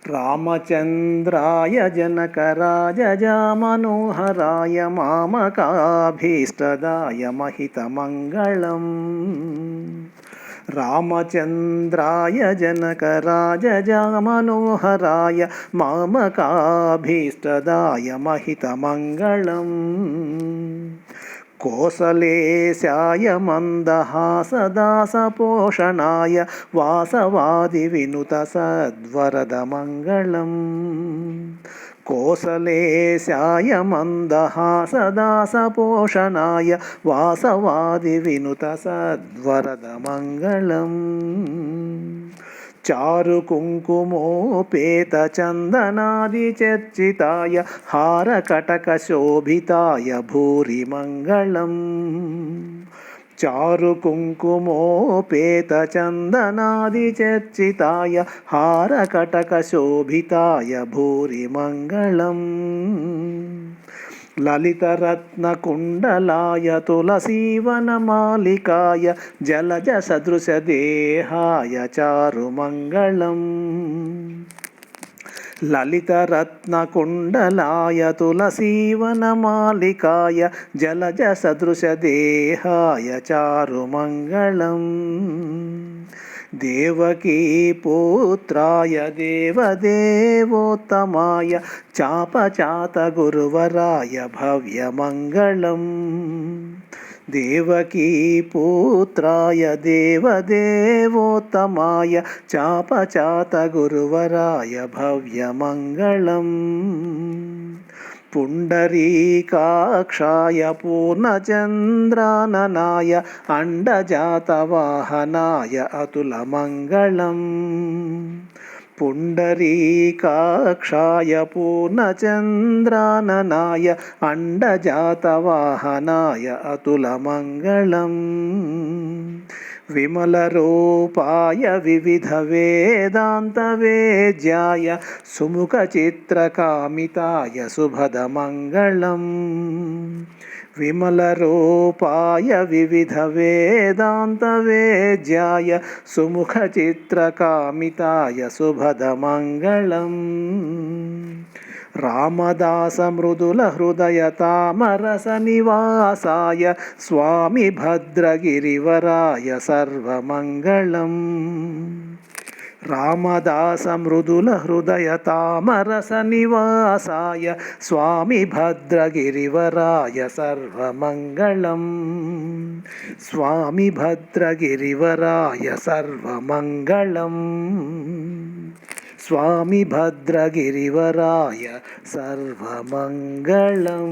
రామచంద్రాయ జనకరాజామనోహరాయ మామకాభీష్టదాయ మహితమంగళం. రామచంద్రాయ జనకరాజామనోహరాయ మామకాభీష్టదాయ మహితమంగళం. కోసలేశాయ మందహాసదాసపోషణాయ వాసవాదివినుత సద్వరదమంగళం. కోసలేశాయ మందహాసదాసపోషణాయ వాసవాదివినుత సద్వరదమంగళం. చారుకుంకుమోపేత చందనాదిచర్చితాయ హారకటకశోభితాయ భూరిమంగళం. చారుకుంకుమోపేత చందనాదిచర్చితాయ హారకటకశోభితాయ భూరిమంగళం. లలితరత్నకుండలాయ తులసీవనమాలికాయ జలజసదృశదేహాయ చారుమంగళం. లలితరత్నకుండలాయ తులసీవనమాలికాయ జలజసదృశదేహాయ చారుమంగళం. Devaki పుత్రాయ దేవదేవోత్తమాయ చాపచాతగురువరాయ భవ్యమంగళం. Devaki పుత్రాయ దేవదేవోత్తమాయ చాపచాతగురువరాయ భవ్యమంగళం. పుండరీకాక్షాయ పూర్ణచంద్రాననాయ అండజాతవాహనాయ అతులమంగళం. పుండరీకాక్షాయ పూర్ణచంద్రాననాయ అండజాతవాహనాయ అతులమంగళం. విమలరూపాయ వివిధవేదాంతవేద్యాయ సుముఖచిత్రకామితాయ శుభదమంగళం. విమలరూపాయ వివిధవేదాంతవేద్యాయ సుముఖచిత్రకామితాయ శుభదమంగళం. రామదాసమృదులహృదయతామరసనివాసాయ Swamy భద్రగిరివరాయ Sarvamangalam. రామదాసమృదులహృదయతామరసనివాసాయ Swamy భద్రగిరివరాయ Sarvamangalam. Swamy భద్రగిరివరాయ Sarvamangalam. Swamy భద్రగిరివరాయ Sarvamangalam.